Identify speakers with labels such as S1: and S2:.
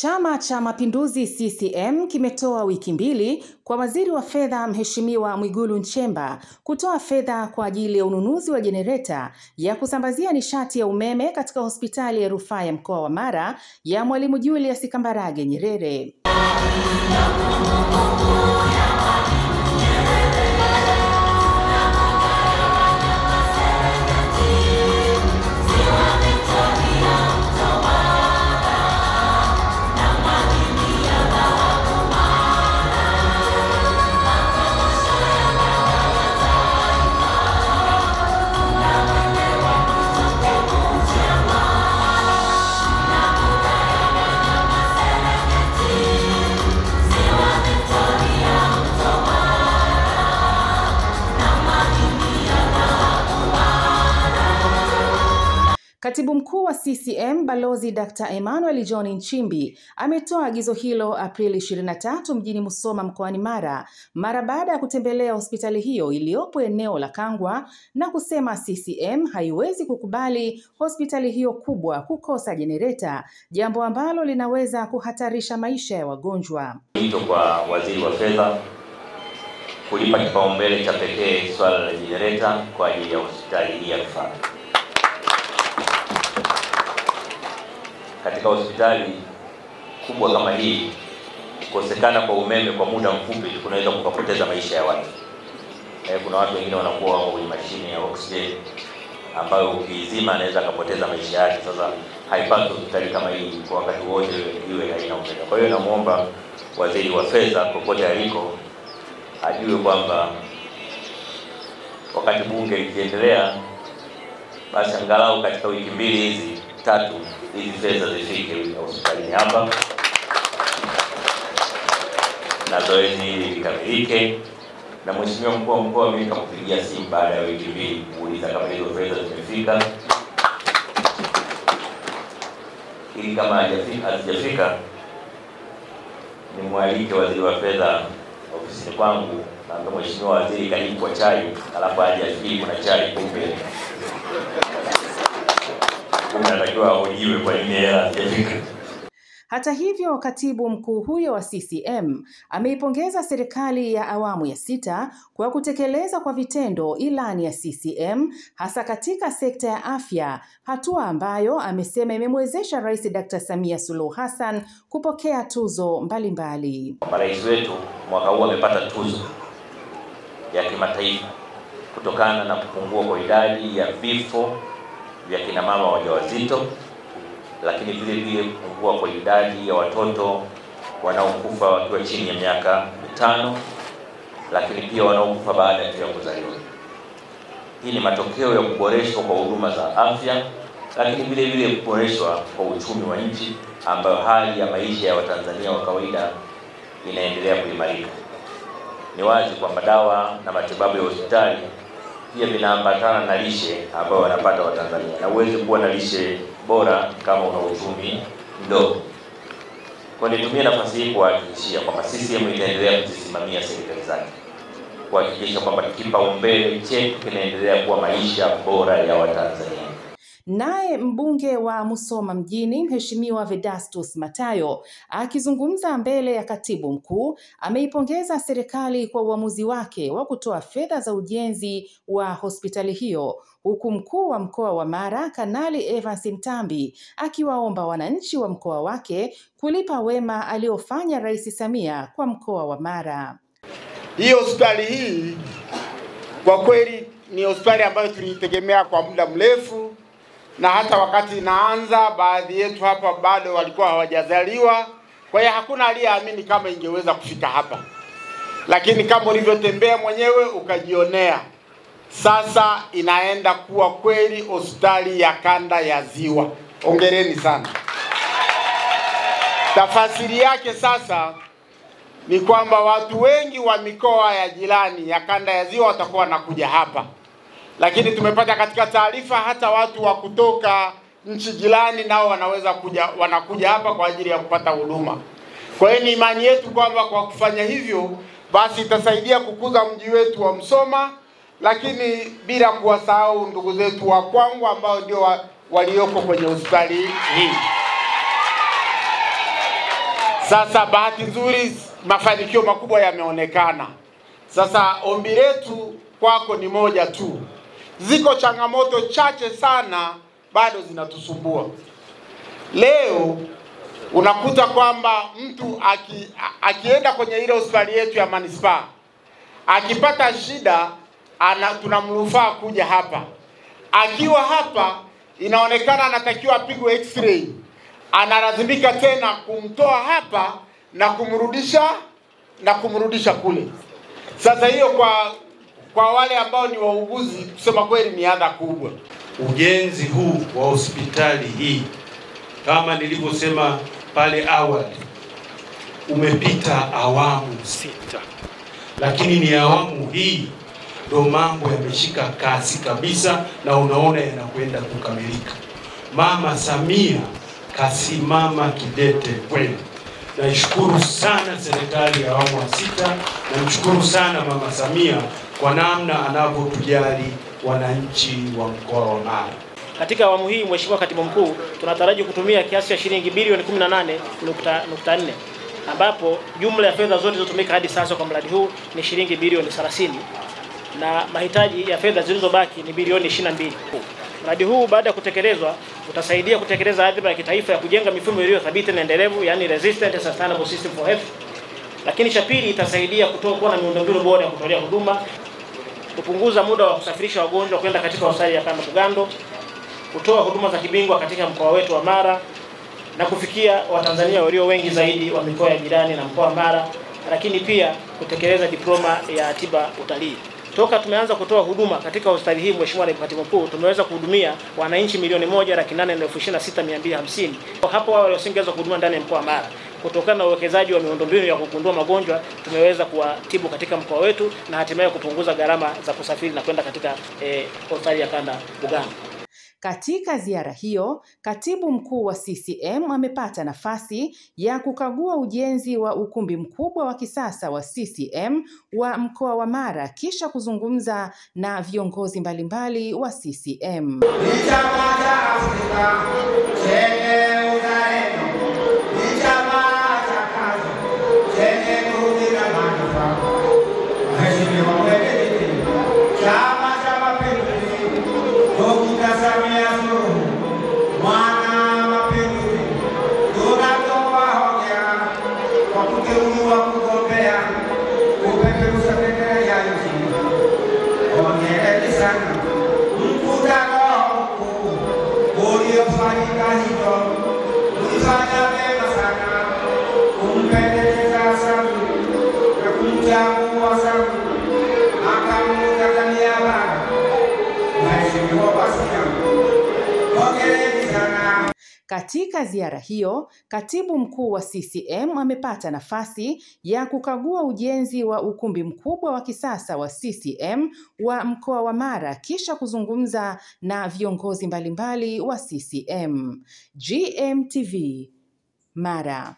S1: Chama cha Mapinduzi CCM kimetoa wiki mbili kwa Waziri wa Fedha Mheshimiwa Mwigulu Nchemba kutoa fedha kwa ajili ya ununuzi wa jenereta ya kusambazia nishati ya umeme katika hospitali ya rufaa ya mkoa wa Mara ya Mwalimu Julius Kambarage Nyerere. Katibu mkuu wa CCM Balozi Dr. Emmanuel John Nchimbi ametoa agizo hilo Aprili 23 mjini Musoma mkoani Mara baada ya kutembelea hospitali hiyo iliyopo eneo la Kangwa na kusema CCM haiwezi kukubali hospitali hiyo kubwa kukosa jenereta, jambo ambalo linaweza kuhatarisha maisha ya wagonjwa.
S2: Wito kwa Waziri wa Fedha kulipa kipaumbele cha pekee swala la jenereta kwa ajili ya hospitali hii ya rufaa. Katika hospitali kubwa kama hii, kukosekana kwa umeme kwa muda mfupi kunaweza kupoteza maisha ya watu. Kuna watu wengine wanakuwa kwenye mashine ya oxygen ambayo ukizima anaweza kupoteza maisha yake. Sasa haipaswi hospitali kama hii kwa wakati wote iwe haina umeme. Kwa hiyo namuomba Waziri wa Fedha popote aliko ajue kwamba wakati bunge likiendelea, basi angalau katika wiki mbili hizi tatu hizi fedha zifike hospitalini hapa na zoezi hili likamilike. Na Mheshimiwa Mkuu wa Mkoa mimi nikampigia simu baada ya wiki mbili kuuliza kama hizo fedha zimefika, ili kama hazijafika nimwalike Waziri wa Fedha ofisini kwangu na Mheshimiwa Waziri karibu kwa chai, alafu aje afikiri kuna chai kumbe unatakiwa ahojiwe kwa nini hela hazijafika.
S1: Hata hivyo, katibu mkuu huyo wa CCM ameipongeza serikali ya awamu ya 6 kwa kutekeleza kwa vitendo ilani ya CCM hasa katika sekta ya afya, hatua ambayo amesema imemwezesha Rais Dr. Samia Suluhu Hassan kupokea tuzo mbalimbali.
S2: Rais wetu mwaka huu amepata tuzo ya kimataifa kutokana na kupungua kwa idadi ya vifo vya kina mama wajawazito, lakini vile vile kupungua kwa idadi ya watoto wanaokufa wakiwa chini ya miaka 5, lakini pia wanaokufa baada ya kuzaliwa. Hii ni matokeo ya kuboreshwa kwa huduma za afya, lakini vile vile kuboreshwa kwa uchumi wa nchi, ambayo hali ya maisha ya Watanzania wa kawaida inaendelea kuimarika. Ni wazi kwamba dawa na matibabu ya hospitali pia vinaambatana na lishe ambayo wanapata Watanzania, na uweze kuwa na lishe bora kama una uchumi mdogo. Kwa nitumie nafasi hii kuhakikishia kwamba CCM itaendelea kuzisimamia serikali zake, kuhakikisha kwamba kipaumbele chetu kinaendelea kuwa maisha bora ya Watanzania.
S1: Naye mbunge wa Musoma mjini Mheshimiwa Vedastus Matayo akizungumza mbele ya katibu mkuu ameipongeza serikali kwa uamuzi wake wa kutoa fedha za ujenzi wa hospitali hiyo, huku mkuu wa mkoa wa Mara Kanali Evans Mtambi akiwaomba wananchi wa mkoa wake kulipa wema aliofanya Rais Samia kwa mkoa wa Mara.
S3: Hii hospitali hii kwa kweli ni hospitali ambayo tulitegemea kwa muda mrefu, na hata wakati inaanza baadhi yetu hapa bado walikuwa hawajazaliwa. Kwa hiyo hakuna aliyeamini kama ingeweza kufika hapa. Lakini kama ulivyotembea mwenyewe ukajionea, sasa inaenda kuwa kweli hospitali ya kanda ya Ziwa. Hongereni sana. Tafasiri yake sasa ni kwamba watu wengi wa mikoa ya jirani ya kanda ya Ziwa watakuwa wanakuja hapa. Lakini tumepata katika taarifa hata watu wa kutoka nchi jirani nao wanakuja hapa kwa ajili ya kupata huduma. Kwa hiyo ni imani yetu kwamba kwa kufanya hivyo basi itasaidia kukuza mji wetu wa Musoma, lakini bila kuwasahau ndugu zetu wa Kwangwa ambao ndio walioko kwenye hospitali hii. Sasa bahati nzuri mafanikio makubwa yameonekana. Sasa ombi letu kwako ni moja tu. Ziko changamoto chache sana bado zinatusumbua. Leo unakuta kwamba mtu akienda kwenye ile hospitali yetu ya manispaa, akipata shida tunamrufaa kuja hapa. Akiwa hapa inaonekana anatakiwa apigwe x-ray, analazimika tena kumtoa hapa na kumrudisha kule. Sasa hiyo kwa wale ambao ni wauguzi, kusema kweli ni adha kubwa.
S4: Ujenzi huu wa hospitali hii, kama nilivyosema pale awali, umepita awamu 6, lakini ni awamu hii ndo mambo yameshika kasi kabisa na unaona yanakwenda kukamilika. Mama Samia kasimama kidete kweli. Naishukuru sana serikali ya awamu ya 6, na mshukuru sana Mama Samia kwa namna anavyotujali wananchi wa mkoa wa Mara.
S5: Katika awamu hii, Mheshimiwa Katibu Mkuu, tunataraji kutumia kiasi cha shilingi bilioni 18.4, ambapo jumla ya fedha zote zilizotumika hadi sasa kwa mradi huu ni shilingi bilioni 30 na mahitaji ya fedha zilizobaki ni bilioni 22. Mradi huu baada ya kutekelezwa utasaidia kutekeleza azma ya kitaifa ya kujenga mifumo iliyo thabiti na endelevu, yani resistant and sustainable system for health. Lakini cha pili, itasaidia kuwa na miundombinu bora ya kutolea huduma, kupunguza muda wa kusafirisha wagonjwa kwenda katika hospitali ya kanda Bugando, kutoa huduma za kibingwa katika mkoa wetu wa Mara na kufikia Watanzania walio wengi zaidi wa mikoa ya jirani na mkoa wa Mara, lakini pia kutekeleza diploma ya tiba utalii. Toka tumeanza kutoa huduma katika hospitali hii, Mheshimiwa Naibu Katibu Mkuu, tumeweza kuhudumia wananchi 1,826,250. Hapo wao waliosingeweza kuhudumia ndani ya mkoa wa Mara. Kutokana na uwekezaji wa miundombinu ya kugundua magonjwa, tumeweza kuwatibu katika mkoa wetu na hatimaye kupunguza gharama za kusafiri na kwenda katika hospitali ya kanda Bugando.
S1: Katika ziara hiyo, Katibu Mkuu wa CCM amepata nafasi ya kukagua ujenzi wa ukumbi mkubwa wa kisasa wa CCM wa mkoa wa Mara, kisha kuzungumza na viongozi mbalimbali wa CCM. Katika ziara hiyo, Katibu Mkuu wa CCM amepata nafasi ya kukagua ujenzi wa ukumbi mkubwa wa kisasa wa CCM wa mkoa wa Mara, kisha kuzungumza na viongozi mbalimbali wa CCM. GMTV, Mara.